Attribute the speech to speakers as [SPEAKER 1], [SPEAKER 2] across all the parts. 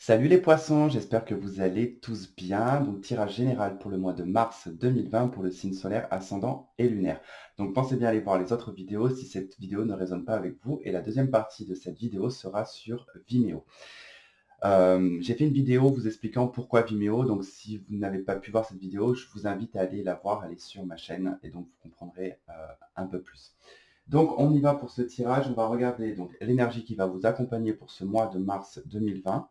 [SPEAKER 1] Salut les poissons, j'espère que vous allez tous bien. Donc tirage général pour le mois de mars 2020 pour le signe solaire, ascendant et lunaire. Donc pensez bien à aller voir les autres vidéos si cette vidéo ne résonne pas avec vous. Et la deuxième partie de cette vidéo sera sur Vimeo. J'ai fait une vidéo vous expliquant pourquoi Vimeo. Donc si vous n'avez pas pu voir cette vidéo, je vous invite à aller la voir, elle est sur ma chaîne et donc vous comprendrez un peu plus. Donc on y va pour ce tirage, on va regarder donc l'énergie qui va vous accompagner pour ce mois de mars 2020.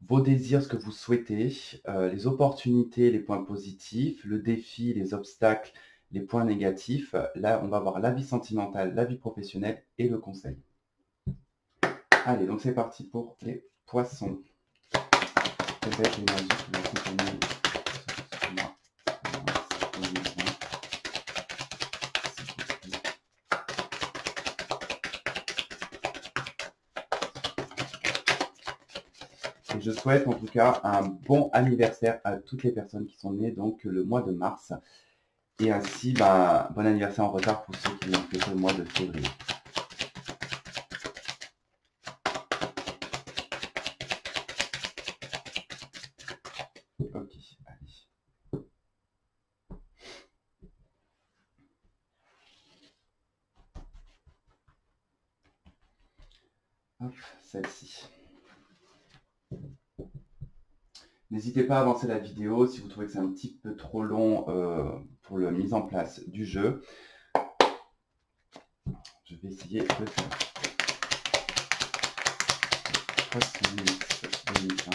[SPEAKER 1] Vos désirs, ce que vous souhaitez, les opportunités, les points positifs, le défi, les obstacles, les points négatifs. Là, on va voir la vie sentimentale, la vie professionnelle et le conseil. Allez, donc c'est parti pour les poissons. Quelle va être l'énergie qui va accompagner ce mois de mars 2020? Et je souhaite en tout cas un bon anniversaire à toutes les personnes qui sont nées donc le mois de mars. Et ainsi, bon anniversaire en retard pour ceux qui l'ont fait le mois de février. Ok, allez. Hop, celle-ci. N'hésitez pas à avancer la vidéo si vous trouvez que c'est un petit peu trop long pour la mise en place du jeu. Je vais essayer de faire 300 minutes 2020.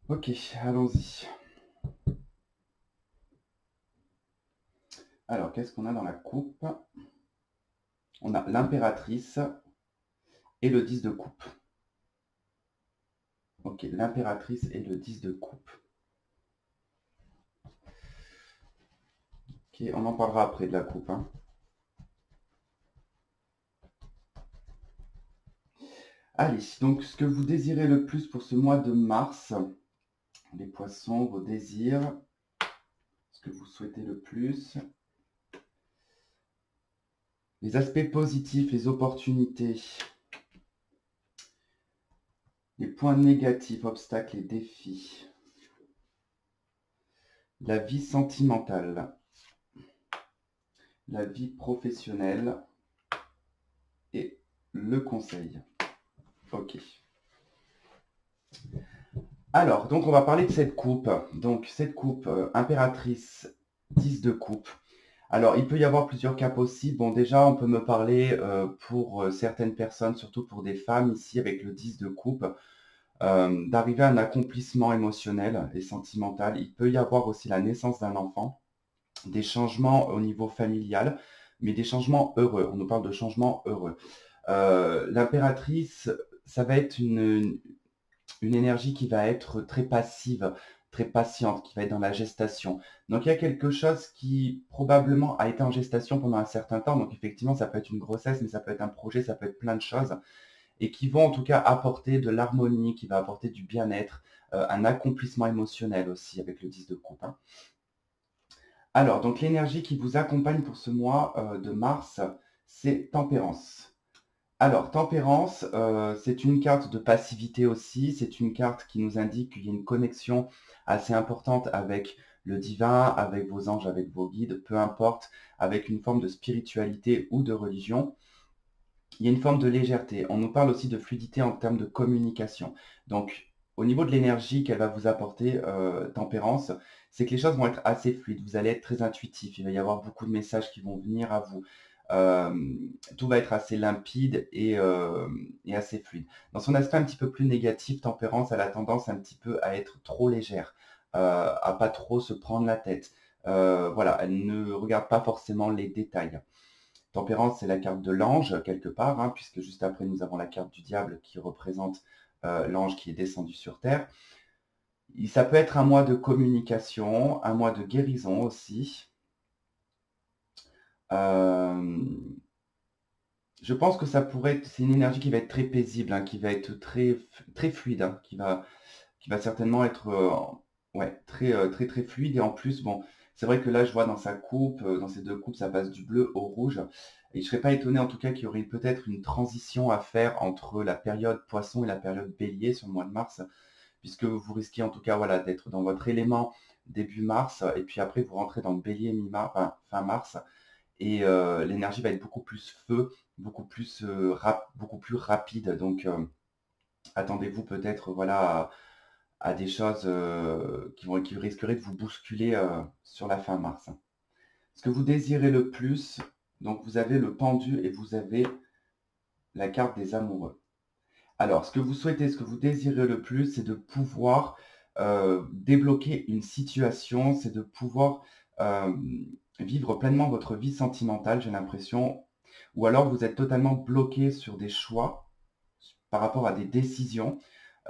[SPEAKER 1] Ok, allons-y. Alors, qu'est-ce qu'on a dans la coupe? On a l'impératrice et le 10 de coupe. Ok, l'impératrice et le 10 de coupe. Ok, on en parlera après de la coupe. Hein. Allez, donc ce que vous désirez le plus pour ce mois de mars, les poissons, vos désirs, ce que vous souhaitez le plus, les aspects positifs, les opportunités, les points négatifs, obstacles et défis, la vie sentimentale, la vie professionnelle et le conseil. Ok. Alors, donc on va parler de cette coupe. Donc cette coupe impératrice 10 de coupe. Alors, il peut y avoir plusieurs cas possibles. Bon, déjà, on peut me parler pour certaines personnes, surtout pour des femmes ici avec le 10 de coupe, d'arriver à un accomplissement émotionnel et sentimental. Il peut y avoir aussi la naissance d'un enfant, des changements au niveau familial, mais des changements heureux. On nous parle de changements heureux. L'impératrice, ça va être une énergie qui va être très passive, très patiente, qui va être dans la gestation. Donc il y a quelque chose qui probablement a été en gestation pendant un certain temps. Donc effectivement, ça peut être une grossesse, mais ça peut être un projet, ça peut être plein de choses. Et qui vont en tout cas apporter de l'harmonie, qui va apporter du bien-être, un accomplissement émotionnel aussi avec le 10 de coupe. Hein. Alors, donc l'énergie qui vous accompagne pour ce mois de mars, c'est Tempérance. Alors, Tempérance, c'est une carte de passivité aussi. C'est une carte qui nous indique qu'il y a une connexion assez importante avec le divin, avec vos anges, avec vos guides, peu importe, avec une forme de spiritualité ou de religion. Il y a une forme de légèreté. On nous parle aussi de fluidité en termes de communication. Donc, au niveau de l'énergie qu'elle va vous apporter, Tempérance, c'est que les choses vont être assez fluides. Vous allez être très intuitif. Il va y avoir beaucoup de messages qui vont venir à vous. Tout va être assez limpide et assez fluide. Dans son aspect un petit peu plus négatif, Tempérance a la tendance un petit peu à être trop légère, à pas trop se prendre la tête. Voilà, elle ne regarde pas forcément les détails. Tempérance, c'est la carte de l'ange, quelque part, hein, puisque juste après, nous avons la carte du diable qui représente l'ange qui est descendu sur Terre. Ça peut être un mois de communication, un mois de guérison aussi. Je pense que ça pourrait être, c'est une énergie qui va être très paisible, hein, qui va être très, très fluide, hein, qui va certainement être ouais, très, très fluide. Et en plus, bon, c'est vrai que là, je vois dans sa coupe, dans ces deux coupes, ça passe du bleu au rouge. Et je ne serais pas étonné en tout cas qu'il y aurait peut-être une transition à faire entre la période poisson et la période bélier sur le mois de mars, puisque vous risquez en tout cas voilà, d'être dans votre élément début mars, et puis après vous rentrez dans le bélier mi-mars, enfin, fin mars, et l'énergie va être beaucoup plus feu, beaucoup plus rapide. Donc attendez-vous peut-être voilà, à des choses qui risqueraient de vous bousculer sur la fin mars. Ce que vous désirez le plus, donc vous avez le pendu et vous avez la carte des amoureux. Alors, ce que vous souhaitez, ce que vous désirez le plus, c'est de pouvoir débloquer une situation, c'est de pouvoir euh, vivre pleinement votre vie sentimentale, j'ai l'impression, ou alors vous êtes totalement bloqué sur des choix par rapport à des décisions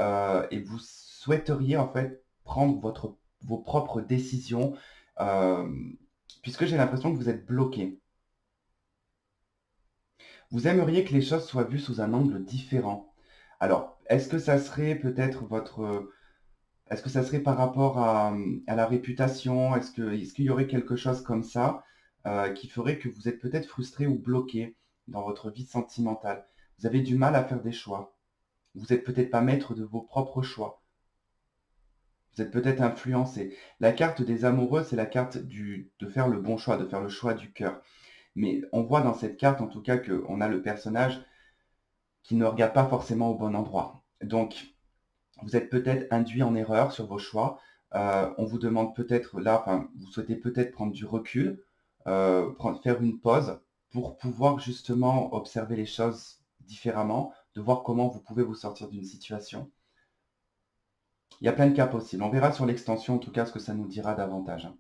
[SPEAKER 1] et vous souhaiteriez en fait prendre vos propres décisions euh, puisque j'ai l'impression que vous êtes bloqué. Vous aimeriez que les choses soient vues sous un angle différent. Alors, est-ce que ça serait peut-être est-ce que ça serait par rapport à la réputation? Est-ce qu'il y aurait quelque chose comme ça qui ferait que vous êtes peut-être frustré ou bloqué dans votre vie sentimentale? Vous avez du mal à faire des choix. Vous n'êtes peut-être pas maître de vos propres choix. Vous êtes peut-être influencé. La carte des amoureux, c'est la carte de faire le bon choix, de faire le choix du cœur. Mais on voit dans cette carte, en tout cas, qu'on a le personnage qui ne regarde pas forcément au bon endroit. Donc, vous êtes peut-être induit en erreur sur vos choix. On vous demande peut-être là, enfin, vous souhaitez peut-être prendre du recul, faire une pause pour pouvoir justement observer les choses différemment, de voir comment vous pouvez vous sortir d'une situation. Il y a plein de cas possibles. On verra sur l'extension, en tout cas, ce que ça nous dira davantage, hein.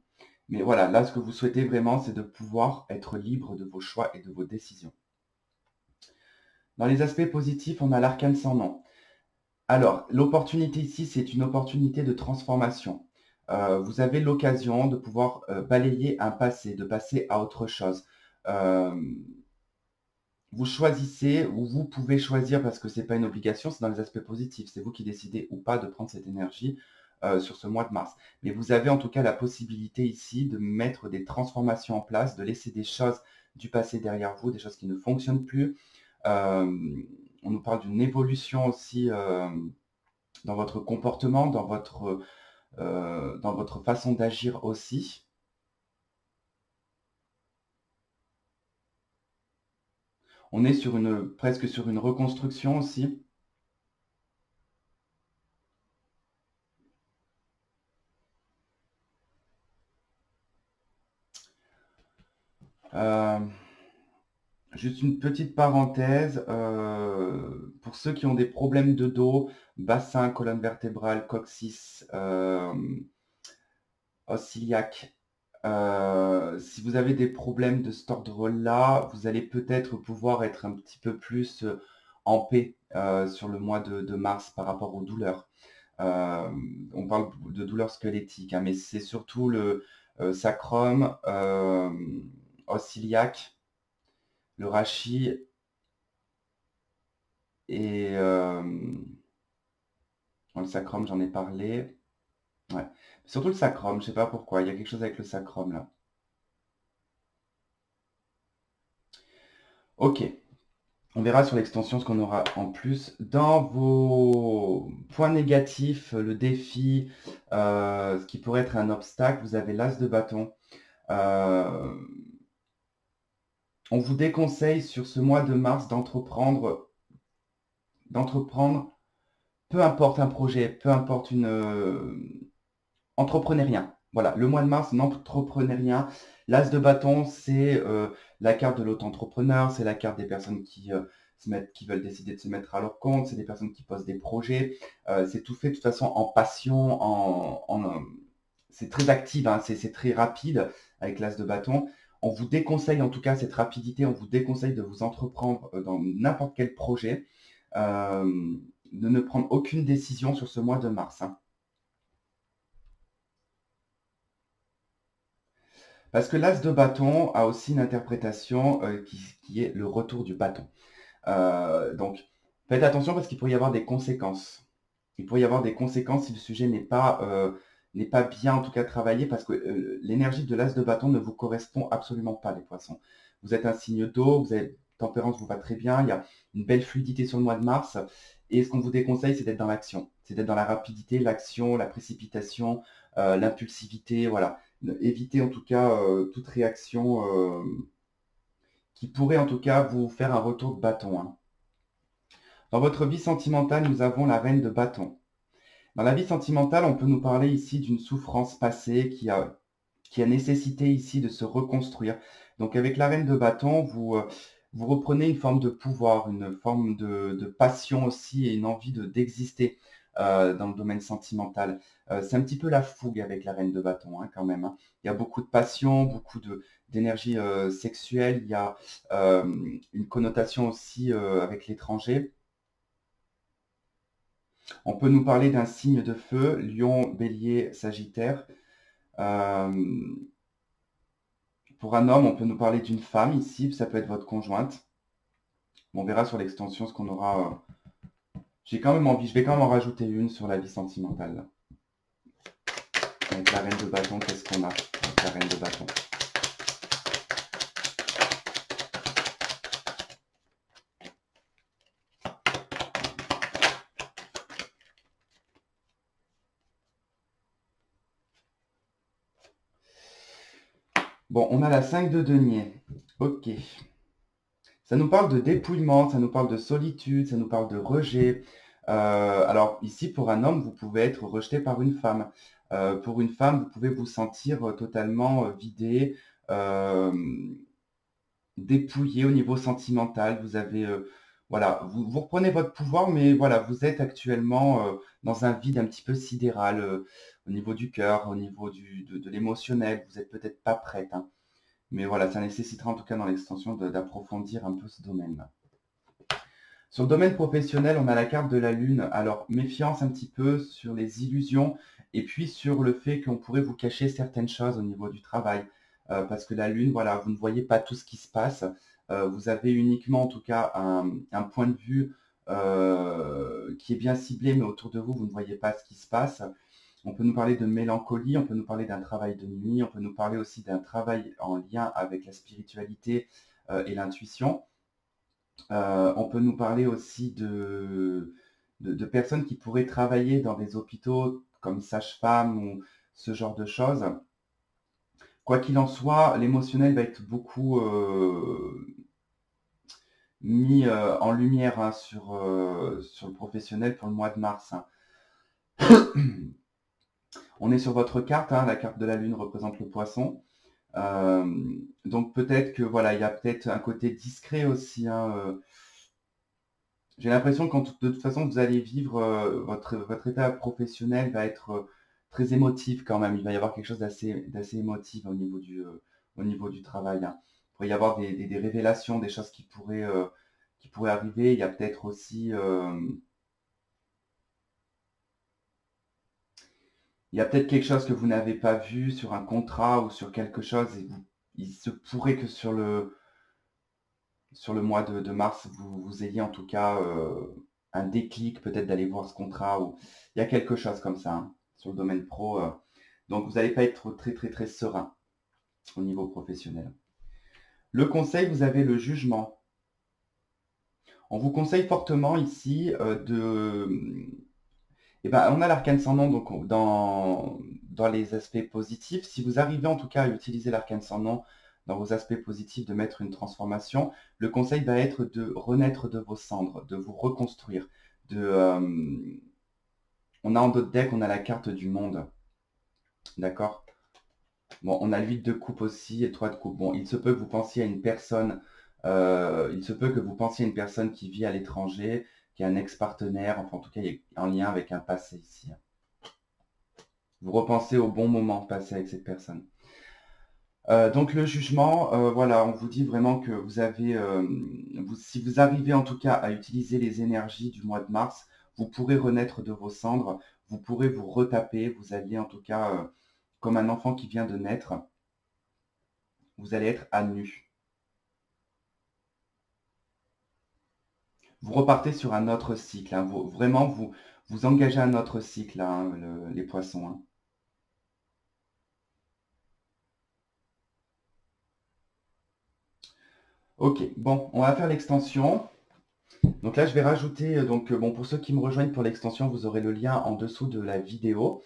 [SPEAKER 1] Mais voilà, là, ce que vous souhaitez vraiment, c'est de pouvoir être libre de vos choix et de vos décisions. Dans les aspects positifs, on a l'arcane sans nom. Alors, l'opportunité ici, c'est une opportunité de transformation. Vous avez l'occasion de pouvoir balayer un passé, de passer à autre chose. Euh, vous choisissez, ou vous pouvez choisir, parce que ce n'est pas une obligation, c'est dans les aspects positifs. C'est vous qui décidez ou pas de prendre cette énergie sur ce mois de mars. Mais vous avez en tout cas la possibilité ici de mettre des transformations en place, de laisser des choses du passé derrière vous, des choses qui ne fonctionnent plus. On nous parle d'une évolution aussi dans votre comportement, dans votre façon d'agir aussi. On est presque sur une reconstruction aussi. Euh, Juste une petite parenthèse, pour ceux qui ont des problèmes de dos, bassin, colonne vertébrale, coccyx, os iliaque, si vous avez des problèmes de cet ordre-là, vous allez peut-être pouvoir être un petit peu plus en paix sur le mois de mars par rapport aux douleurs. Euh, on parle de douleurs squelettiques, hein, mais c'est surtout le sacrum, os iliaque, le rachis et le sacrum, j'en ai parlé. Ouais. Surtout le sacrum, je sais pas pourquoi, il y a quelque chose avec le sacrum là. Ok, on verra sur l'extension ce qu'on aura en plus. Dans vos points négatifs, le défi, ce qui pourrait être un obstacle, vous avez l'as de bâton. Euh, on vous déconseille sur ce mois de mars d'entreprendre, peu importe un projet, peu importe entreprenez rien. voilà, le mois de mars, n'entreprenez rien. L'as de bâton, c'est la carte de l'auto-entrepreneur, c'est la carte des personnes qui qui veulent décider de se mettre à leur compte, c'est des personnes qui posent des projets. C'est tout fait de toute façon en passion, c'est très actif, hein, c'est très rapide avec l'as de bâton. On vous déconseille en tout cas cette rapidité, on vous déconseille de vous entreprendre dans n'importe quel projet, de ne prendre aucune décision sur ce mois de mars, hein. Parce que l'as de bâton a aussi une interprétation qui est le retour du bâton. Donc, faites attention parce qu'il pourrait y avoir des conséquences. Il pourrait y avoir des conséquences si le sujet n'est pas bien, en tout cas, travaillé, parce que l'énergie de l'as de bâton ne vous correspond absolument pas, les poissons. Vous êtes un signe d'eau, vous avez tempérance vous va très bien, il y a une belle fluidité sur le mois de mars. Et ce qu'on vous déconseille, c'est d'être dans l'action. C'est d'être dans la rapidité, l'action, la précipitation, l'impulsivité, voilà. Évitez en tout cas toute réaction qui pourrait en tout cas vous faire un retour de bâton, hein. Dans votre vie sentimentale, nous avons la reine de bâton. Dans la vie sentimentale, on peut nous parler ici d'une souffrance passée qui a nécessité ici de se reconstruire. Donc avec la reine de bâton, vous reprenez une forme de pouvoir, une forme de passion aussi et une envie d'exister dans le domaine sentimental. C'est un petit peu la fougue avec la reine de bâton, hein, quand même, hein. Il y a beaucoup de passion, beaucoup d'énergie sexuelle, il y a une connotation aussi avec l'étranger. On peut nous parler d'un signe de feu, Lion, Bélier, Sagittaire. Pour un homme, on peut nous parler d'une femme ici, ça peut être votre conjointe. On verra sur l'extension ce qu'on aura. J'ai quand même envie, je vais quand même en rajouter une sur la vie sentimentale. Avec la reine de bâton, qu'est-ce qu'on a avec la reine de bâton? Bon, on a la 5 de denier. Ok. Ça nous parle de dépouillement, ça nous parle de solitude, ça nous parle de rejet. Alors ici, pour un homme, vous pouvez être rejeté par une femme. Pour une femme, vous pouvez vous sentir totalement vidé, euh, dépouillé au niveau sentimental. Vous avez, voilà, vous reprenez votre pouvoir, mais voilà, vous êtes actuellement dans un vide un petit peu sidéral au niveau du cœur, au niveau de l'émotionnel. Vous n'êtes peut-être pas prête, hein. Mais voilà, ça nécessitera en tout cas dans l'extension d'approfondir un peu ce domaine-là. Sur le domaine professionnel, on a la carte de la Lune. Alors, méfiance un petit peu sur les illusions et puis sur le fait qu'on pourrait vous cacher certaines choses au niveau du travail. Parce que la Lune, voilà, vous ne voyez pas tout ce qui se passe. Vous avez uniquement en tout cas un point de vue qui est bien ciblé, mais autour de vous, vous ne voyez pas ce qui se passe. On peut nous parler de mélancolie, on peut nous parler d'un travail de nuit, on peut nous parler aussi d'un travail en lien avec la spiritualité et l'intuition. On peut nous parler aussi de personnes qui pourraient travailler dans des hôpitaux comme sage-femme ou ce genre de choses. Quoi qu'il en soit, l'émotionnel va être beaucoup mis en lumière, hein, sur le professionnel pour le mois de mars, hein. On est sur votre carte, hein, la carte de la Lune représente le poisson. Donc peut-être que voilà, il y a peut-être un côté discret aussi, hein. J'ai l'impression que de toute façon vous allez vivre votre état professionnel va être très émotif quand même. Il va y avoir quelque chose d'assez émotif au niveau du travail, hein. Il pourrait y avoir des révélations, des choses qui pourraient arriver. Il y a peut-être aussi il y a peut-être quelque chose que vous n'avez pas vu sur un contrat ou sur quelque chose et il se pourrait que sur le mois de mars, vous ayez en tout cas un déclic peut-être d'aller voir ce contrat ou il y a quelque chose comme ça, hein, sur le domaine pro. Donc vous n'allez pas être très très très serein au niveau professionnel. Le conseil, vous avez le jugement. On vous conseille fortement ici on a l'arcane sans nom donc dans les aspects positifs. Si vous arrivez en tout cas à utiliser l'arcane sans nom dans vos aspects positifs, de mettre une transformation, le conseil va être de renaître de vos cendres, de vous reconstruire. On a en d'autres decks, on a la carte du monde. D'accord? Bon, on a le 8 de coupe aussi et 3 de coupe. Bon, il se peut que vous pensiez à une personne, qui vit à l'étranger, qui est un ex-partenaire, enfin en tout cas, il est en lien avec un passé ici. Vous repensez au bon moment passé avec cette personne. Donc le jugement, voilà, on vous dit vraiment que vous avez, si vous arrivez en tout cas à utiliser les énergies du mois de mars, vous pourrez renaître de vos cendres, vous pourrez vous retaper, vous alliez en tout cas, comme un enfant qui vient de naître, vous allez être à nu. Vous repartez sur un autre cycle, hein, vraiment vous engagez un autre cycle, hein, les poissons. Hein. Ok, bon, on va faire l'extension. Donc là, je vais rajouter, bon, pour ceux qui me rejoignent pour l'extension, vous aurez le lien en dessous de la vidéo.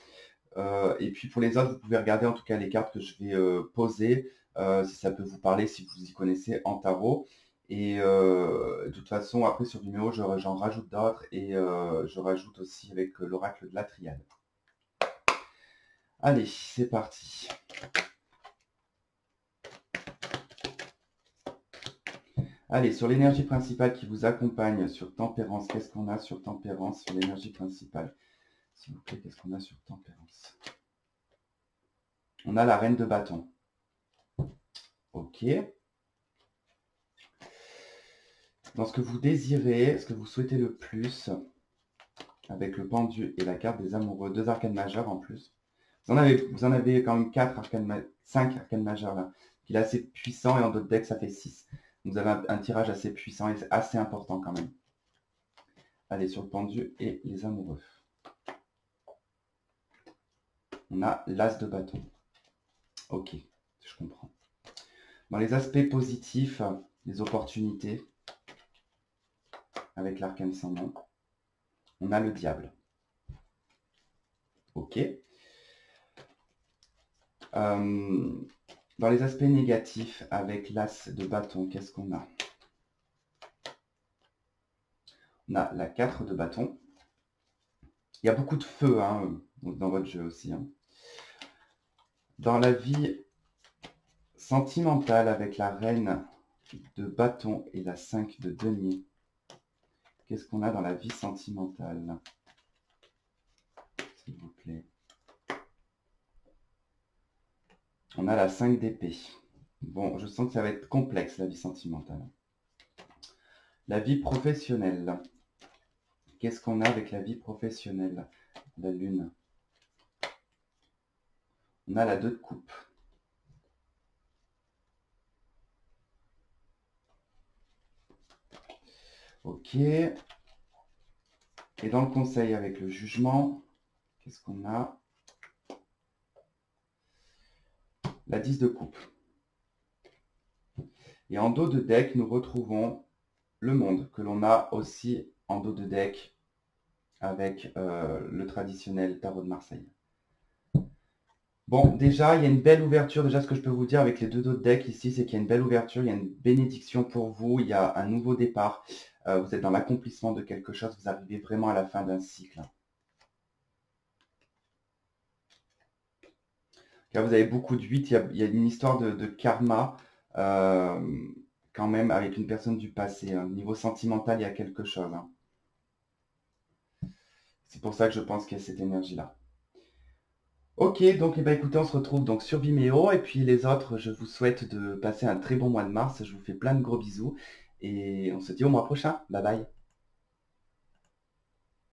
[SPEAKER 1] Et puis pour les autres, vous pouvez regarder en tout cas les cartes que je vais poser, si ça peut vous parler, si vous y connaissez en tarot. Et de toute façon, après sur Vimeo, j'en rajoute d'autres et je rajoute aussi avec l'oracle de la triade. Allez, c'est parti. Allez, sur l'énergie principale qui vous accompagne sur Tempérance, qu'est-ce qu'on a sur Tempérance, sur l'énergie principale? S'il vous plaît, qu'est-ce qu'on a sur Tempérance? On a la reine de bâton. Ok. Dans ce que vous désirez, ce que vous souhaitez le plus, avec le pendu et la carte des amoureux, 2 arcanes majeures en plus. Vous en avez quand même 5 arcanes majeures là. Il est assez puissant et en d'autres decks ça fait 6. Vous avez un tirage assez puissant et assez important quand même. Allez, sur le pendu et les amoureux. On a l'as de bâton. Ok, je comprends. Dans les aspects positifs, les opportunités, avec l'arcane sans nom, on a le diable. Ok. Dans les aspects négatifs, avec l'as de bâton, qu'est-ce qu'on a? On a la 4 de bâton. Il y a beaucoup de feu hein, dans votre jeu aussi. Hein. Dans la vie sentimentale, avec la reine de bâton et la 5 de denier, qu'est-ce qu'on a dans la vie sentimentale? S'il vous plaît. On a la 5 d'épée. Bon, je sens que ça va être complexe, la vie sentimentale. La vie professionnelle. Qu'est-ce qu'on a avec la vie professionnelle? La lune. On a la 2 de coupe. Ok. Et dans le conseil avec le jugement, qu'est-ce qu'on a? La 10 de coupe. Et en dos de deck, nous retrouvons le monde, que l'on a aussi en dos de deck avec le traditionnel tarot de Marseille. Bon, déjà, il y a une belle ouverture. Déjà, ce que je peux vous dire avec les 2 dos de deck ici, c'est qu'il y a une belle ouverture, il y a une bénédiction pour vous, il y a un nouveau départ. Vous êtes dans l'accomplissement de quelque chose, vous arrivez vraiment à la fin d'un cycle. Là, vous avez beaucoup de 8, il y a une histoire de karma quand même avec une personne du passé. Au niveau sentimental, il y a quelque chose. Hein. C'est pour ça que je pense qu'il y a cette énergie-là. Ok, donc eh ben, écoutez, on se retrouve donc sur Vimeo. Et puis les autres, je vous souhaite de passer un très bon mois de mars. Je vous fais plein de gros bisous. Et on se dit au mois prochain. Bye bye.